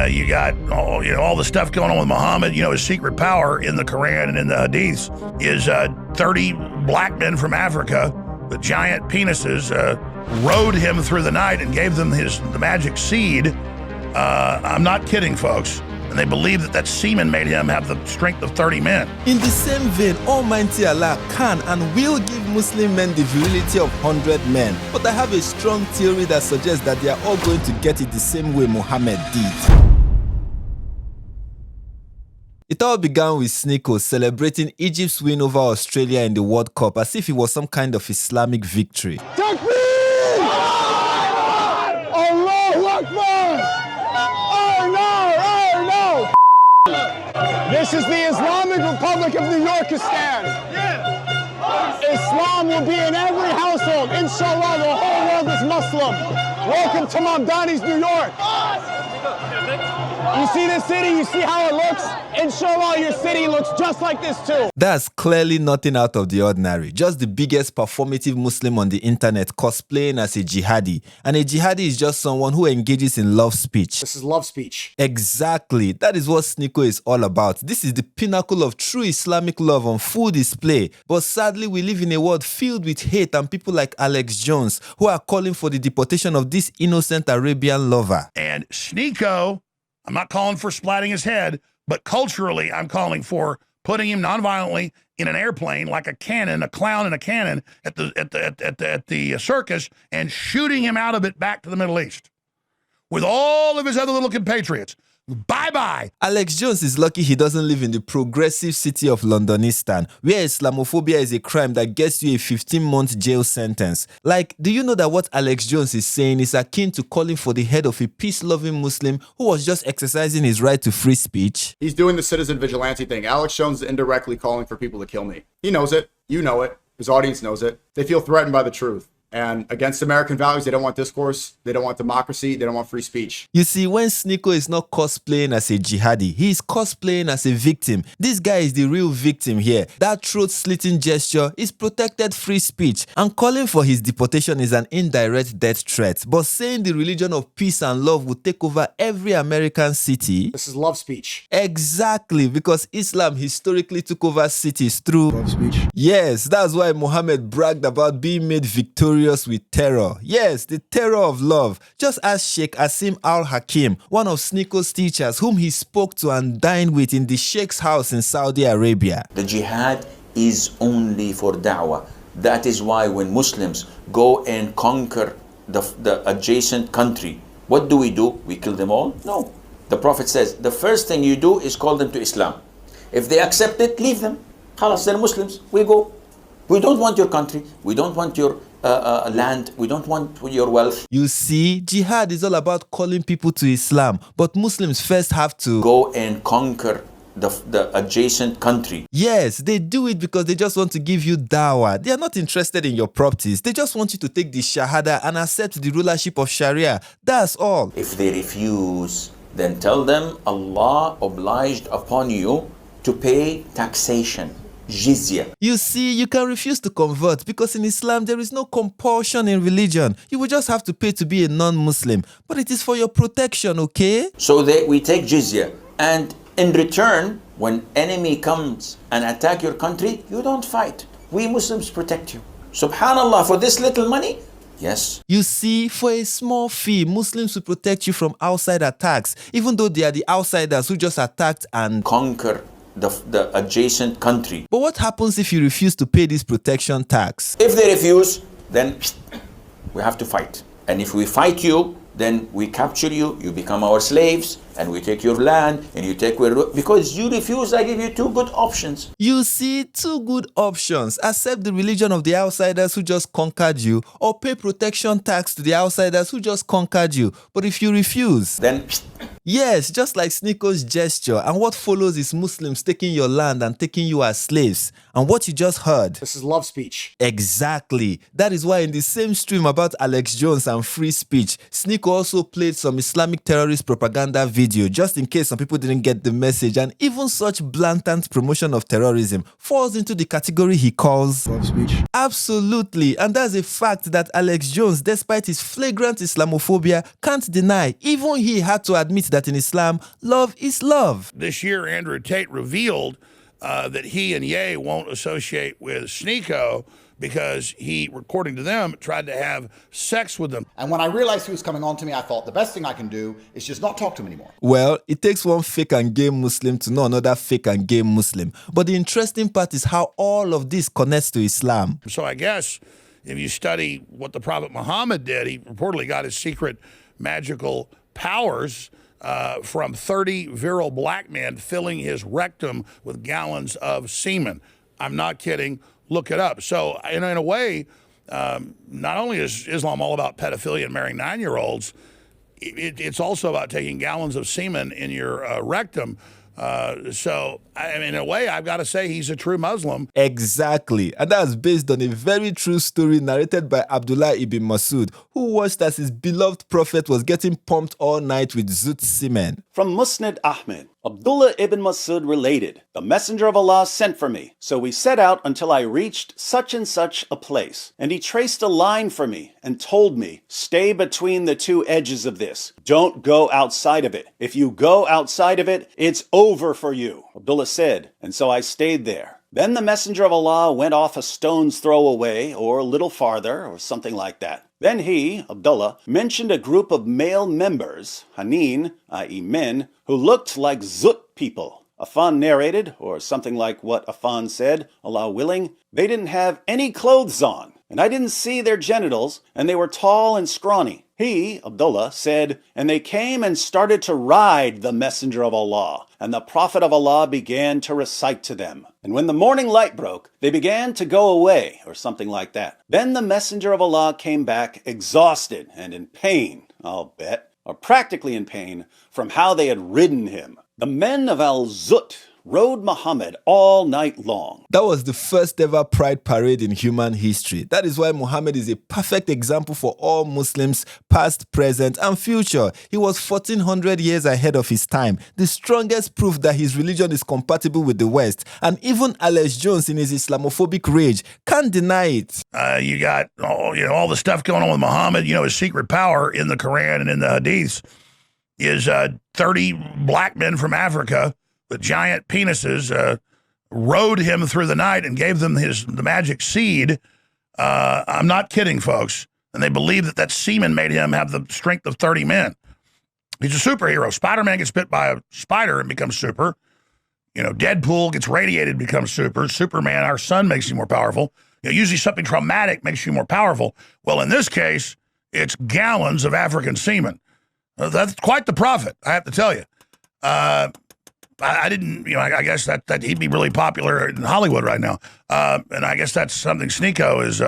You got all the stuff going on with Muhammad. His secret power in the Quran and in the Hadiths is 30 black men from Africa with giant penises rode him through the night and gave them the magic seed. I'm not kidding, folks. And they believe that semen made him have the strength of 30 men. In the same vein, Almighty Allah can and will give Muslim men the virility of 100 men. But I have a strong theory that suggests that they are all going to get it the same way Muhammad did. It all began with Sneako celebrating Egypt's win over Australia in the World Cup as if it was some kind of Islamic victory. This is the Islamic Republic of New Yorkistan. Islam will be in every household. Inshallah, the whole world is Muslim. Welcome to Mamdani's New York. You see this city? You see how it looks? Inshallah, your city looks just like this too. That's clearly nothing out of the ordinary. Just the biggest performative Muslim on the internet cosplaying as a jihadi. And a jihadi is just someone who engages in love speech. This is love speech. Exactly. That is what Sneako is all about. This is the pinnacle of true Islamic love on full display. But sadly, we live in a world filled with hate and people like Alex Jones who are calling for the deportation of this innocent Arabian lover. And Sneako, I'm not calling for splatting his head, but culturally, I'm calling for putting him nonviolently in an airplane like a cannon, a clown in a cannon at the circus, and shooting him out of it back to the Middle East with all of his other little compatriots. Bye-bye. Alex Jones is lucky he doesn't live in the progressive city of Londonistan, where Islamophobia is a crime that gets you a 15-month jail sentence. Like, do you know that what Alex Jones is saying is akin to calling for the head of a peace-loving Muslim who was just exercising his right to free speech? He's doing the citizen vigilante thing. Alex Jones is indirectly calling for people to kill me. He knows it. You know it. His audience knows it. They feel threatened by the truth. And against American values, they don't want discourse, they don't want democracy, they don't want free speech. You see, when Sneako is not cosplaying as a jihadi, he is cosplaying as a victim. This guy is the real victim here. That throat-slitting gesture is protected free speech, and calling for his deportation is an indirect death threat. But saying the religion of peace and love will take over every American city... This is love speech. Exactly, because Islam historically took over cities through... Love speech. Yes, that's why Muhammad bragged about being made victorious with terror. Yes, the terror of love. Just as Sheikh Asim Al-Hakim, one of Sneako's teachers whom he spoke to and dined with in the Sheikh's house in Saudi Arabia. The jihad is only for da'wah. That is why when Muslims go and conquer the adjacent country, what do? We kill them all? No. The Prophet says, the first thing you do is call them to Islam. If they accept it, leave them. Khalas, they're Muslims. We go. We don't want your country. We don't want your land. We don't want your wealth. You see, jihad is all about calling people to Islam, but Muslims first have to go and conquer the adjacent country. Yes, they do it because they just want to give you dawah. They are not interested in your properties. They just want you to take the shahada and accept the rulership of Sharia. That's all. If they refuse, then tell them Allah obliged upon you to pay taxation. Jizya. You see, you can refuse to convert because in Islam there is no compulsion in religion. You will just have to pay to be a non-Muslim. But it is for your protection, okay? So we take jizya, and in return, when enemy comes and attack your country, you don't fight. We Muslims protect you. Subhanallah, for this little money? Yes. You see, for a small fee, Muslims will protect you from outside attacks, even though they are the outsiders who just attacked and conquer the adjacent country. But what happens if you refuse to pay this protection tax? If they refuse, then we have to fight. And if we fight you, then we capture you, you become our slaves, and we take your land, and you take because you refuse, I give you two good options. You see, two good options. Accept the religion of the outsiders who just conquered you, or pay protection tax to the outsiders who just conquered you. But if you refuse, then yes, just like Sneako's gesture, and what follows is Muslims taking your land and taking you as slaves. And what you just heard, this is love speech. Exactly. That is why in the same stream about Alex Jones and free speech, Sneako also played some Islamic terrorist propaganda video, just in case some people didn't get the message. And even such blatant promotion of terrorism falls into the category he calls love speech. Absolutely. And that's a fact that Alex Jones, despite his flagrant Islamophobia, can't deny. Even he had to admit that that in Islam, love is love. This year, Andrew Tate revealed that he and Ye won't associate with Sneako because he, according to them, tried to have sex with them. And when I realized he was coming on to me, I thought the best thing I can do is just not talk to him anymore. Well, it takes one fake and gay Muslim to know another fake and gay Muslim. But the interesting part is how all of this connects to Islam. So I guess if you study what the Prophet Muhammad did, he reportedly got his secret magical powers from 30 virile black men filling his rectum with gallons of semen. I'm not kidding. Look it up. So in a way, not only is Islam all about pedophilia and marrying 9-year-olds, it's also about taking gallons of semen in your rectum. So, in a way, I've got to say he's a true Muslim. Exactly. And that's based on a very true story narrated by Abdullah ibn Masud, who watched as his beloved prophet was getting pumped all night with Zutt semen. From Musnad Ahmed, Abdullah ibn Masud related, "The Messenger of Allah sent for me, so we set out until I reached such and such a place. And he traced a line for me and told me, stay between the two edges of this. Don't go outside of it. If you go outside of it, it's over for you." Abdullah said, and so I stayed there. Then the Messenger of Allah went off a stone's throw away, or a little farther, or something like that. Then he, Abdullah, mentioned a group of male members, Hanin, i.e. men, who looked like Zutt people. Affan narrated, or something like what Affan said, Allah willing, they didn't have any clothes on, and I didn't see their genitals, and they were tall and scrawny. He, Abdullah, said, and they came and started to ride the Messenger of Allah, and the Prophet of Allah began to recite to them. And when the morning light broke, they began to go away, or something like that. Then the Messenger of Allah came back exhausted and in pain, I'll bet, or practically in pain, from how they had ridden him. The men of Al-Zutt rode Muhammad all night long. That was the first ever pride parade in human history. That is why Muhammad is a perfect example for all Muslims, past, present, and future. He was 1400 years ahead of his time, the strongest proof that his religion is compatible with the West. And even Alex Jones, in his Islamophobic rage, can't deny it. You got all the stuff going on with Muhammad. His secret power in the Quran and in the Hadiths is 30 black men from Africa with giant penises rode him through the night and gave them the magic seed. I'm not kidding, folks. And they believe that semen made him have the strength of 30 men. He's a superhero. Spider-Man gets bit by a spider and becomes super. Deadpool gets radiated and becomes super. Superman, our son, makes you more powerful. Usually something traumatic makes you more powerful. Well, in this case, it's gallons of African semen. That's quite the prophet, I have to tell you. I didn't, I guess that he'd be really popular in Hollywood right now. And I guess that's something Sneako is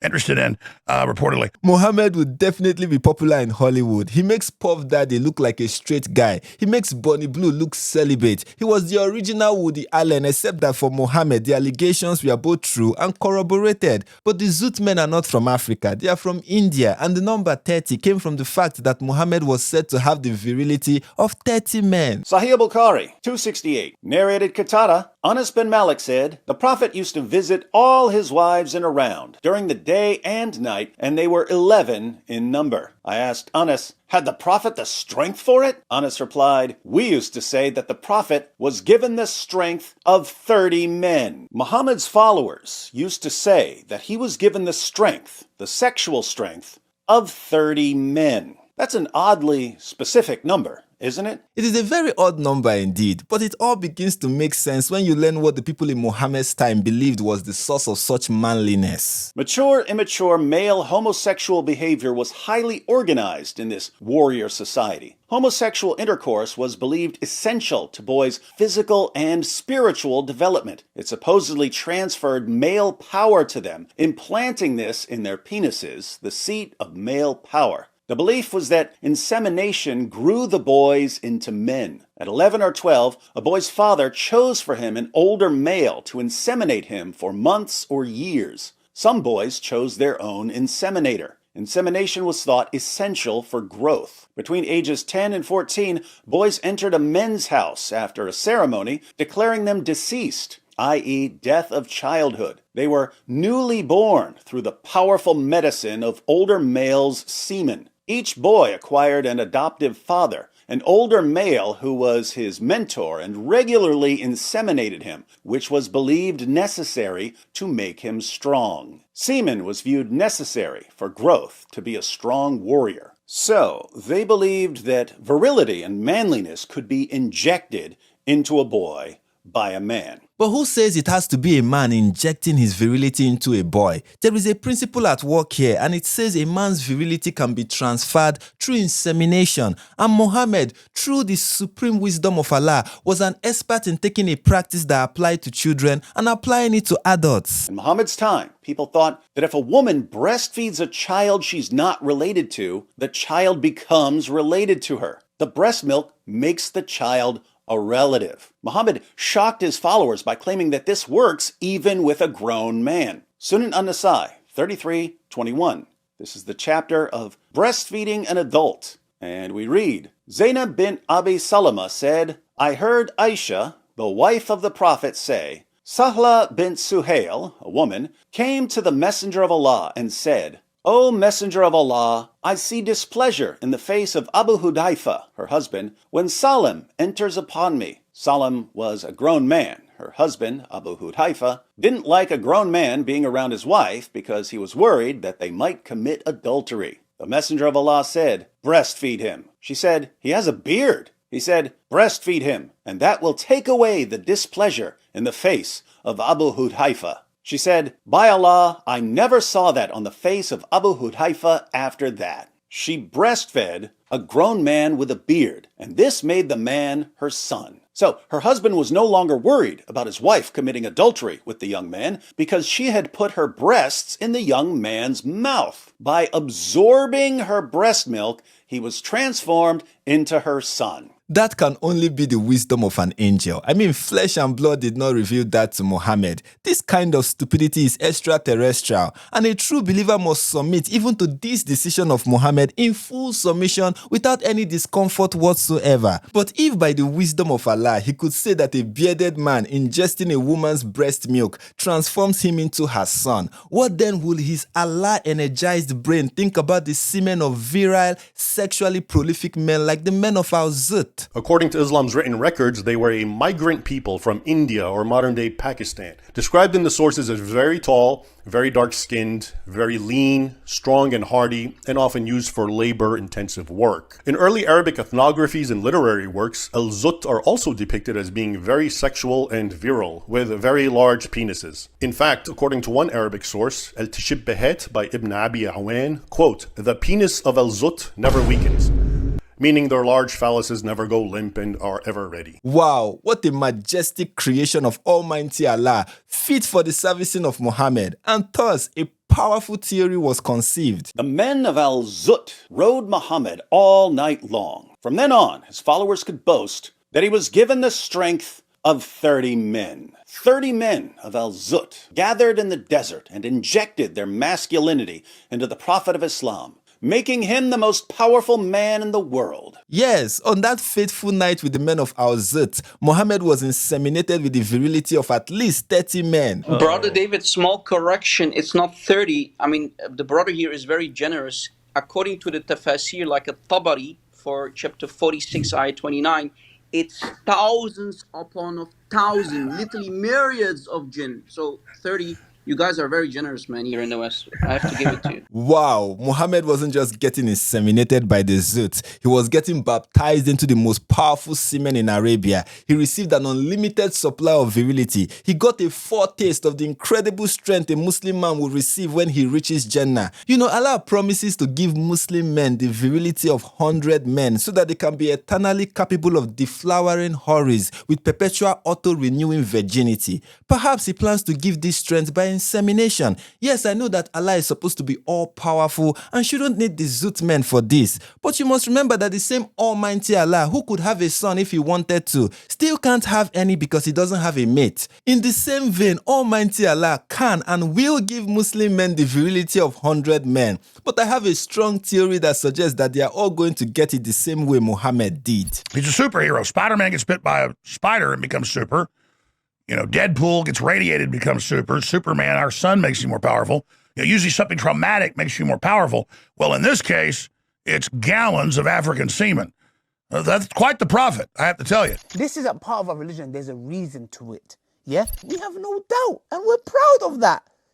interested in, reportedly. Muhammad would definitely be popular in Hollywood. He makes Puff Daddy look like a straight guy. He makes Bonnie Blue look celibate. He was the original Woody Allen, except that for Muhammad, the allegations were both true and corroborated. But the Zutt men are not from Africa. They are from India. And the number 30 came from the fact that Muhammad was said to have the virility of 30 men. Sahih Bukhari, 268, narrated Qatada, Anas bin Malik said, the Prophet used to visit all his wives in a round during the day and night, and they were 11 in number. I asked Anas, had the Prophet the strength for it? Anas replied, we used to say that the Prophet was given the strength of 30 men. Muhammad's followers used to say that he was given the strength, the sexual strength, of 30 men. That's an oddly specific number, isn't it? It is a very odd number indeed, but it all begins to make sense when you learn what the people in Muhammad's time believed was the source of such manliness. Mature, immature male homosexual behavior was highly organized in this warrior society. Homosexual intercourse was believed essential to boys' physical and spiritual development. It supposedly transferred male power to them, implanting this in their penises, the seat of male power. The belief was that insemination grew the boys into men. At 11 or 12, a boy's father chose for him an older male to inseminate him for months or years. Some boys chose their own inseminator. Insemination was thought essential for growth. Between ages 10 and 14, boys entered a men's house after a ceremony declaring them deceased, i.e. death of childhood. They were newly born through the powerful medicine of older males' semen. Each boy acquired an adoptive father, an older male who was his mentor and regularly inseminated him, which was believed necessary to make him strong. Semen was viewed necessary for growth to be a strong warrior. So, they believed that virility and manliness could be injected into a boy by a man. But who says it has to be a man injecting his virility into a boy? There is a principle at work here, and it says a man's virility can be transferred through insemination. And Muhammad, through the supreme wisdom of Allah, was an expert in taking a practice that applied to children and applying it to adults. In Muhammad's time, people thought that if a woman breastfeeds a child she's not related to, the child becomes related to her. The breast milk makes the child a relative. Muhammad shocked his followers by claiming that this works even with a grown man. Sunan an-Nasai 33:21. This is the chapter of breastfeeding an adult. And we read, Zainab bint Abi Salama said, I heard Aisha, the wife of the Prophet, say, Sahla bint Suhail, a woman, came to the Messenger of Allah and said, O Messenger of Allah, I see displeasure in the face of Abu Hudayfa, her husband, when Salim enters upon me. Salim was a grown man. Her husband, Abu Hudayfa, didn't like a grown man being around his wife because he was worried that they might commit adultery. The Messenger of Allah said, breastfeed him. She said, he has a beard. He said, breastfeed him, and that will take away the displeasure in the face of Abu Hudayfa. She said, by Allah, I never saw that on the face of Abu Hudayfa after that. She breastfed a grown man with a beard, and this made the man her son. So her husband was no longer worried about his wife committing adultery with the young man because she had put her breasts in the young man's mouth. By absorbing her breast milk, he was transformed into her son. That can only be the wisdom of an angel. I mean, flesh and blood did not reveal that to Muhammad. This kind of stupidity is extraterrestrial, and a true believer must submit even to this decision of Muhammad in full submission without any discomfort whatsoever. But if by the wisdom of Allah, he could say that a bearded man ingesting a woman's breast milk transforms him into her son, what then will his Allah-energized brain think about the semen of virile, sexually prolific men like the men of Al-Zutt? According to Islam's written records, they were a migrant people from India or modern-day Pakistan, described in the sources as very tall, very dark-skinned, very lean, strong and hardy, and often used for labor-intensive work. In early Arabic ethnographies and literary works, Al-Zutt are also depicted as being very sexual and virile, with very large penises. In fact, according to one Arabic source, Al-Tashabbahat by Ibn Abi Awan, quote, the penis of Al-Zutt never weakens, meaning their large phalluses never go limp and are ever ready. Wow, what a majestic creation of Almighty Allah, fit for the servicing of Muhammad, and thus a powerful theory was conceived. The men of Al-Zutt rode Muhammad all night long. From then on, his followers could boast that he was given the strength of 30 men. 30 men of Al-Zutt gathered in the desert and injected their masculinity into the Prophet of Islam, making him the most powerful man in the world. Yes, on that fateful night with the men of Al-Zutt, Muhammad was inseminated with the virility of at least 30 men. Brother David, small correction, it's not 30. I mean, the brother here is very generous. According to the tafsir, like a Tabari, for chapter 46, ayah 29, it's thousands upon thousands, literally myriads of jinn. So 30. You guys are very generous, man, here in the West. I have to give it to you. Wow, Muhammad wasn't just getting inseminated by the Zutt. He was getting baptized into the most powerful semen in Arabia. He received an unlimited supply of virility. He got a foretaste of the incredible strength a Muslim man will receive when he reaches Jannah. You know, Allah promises to give Muslim men the virility of 100 men so that they can be eternally capable of deflowering houris with perpetual auto-renewing virginity. Perhaps he plans to give this strength by insemination. Yes, I know that Allah is supposed to be all-powerful and shouldn't need the Zutt men for this. But you must remember that the same Almighty Allah, who could have a son if he wanted to, still can't have any because he doesn't have a mate. In the same vein, Almighty Allah can and will give Muslim men the virility of 100 men. But I have a strong theory that suggests that they are all going to get it the same way Muhammad did. He's a superhero. Spider-Man gets bit by a spider and becomes super. You know, Deadpool gets radiated, becomes super. Superman, our sun, makes you more powerful. You know, usually something traumatic makes you more powerful. Well, in this case, it's gallons of African semen. That's quite the prophet, I have to tell you. This isn't part of our religion. There's a reason to it. Yeah? We have no doubt, and we're proud of that.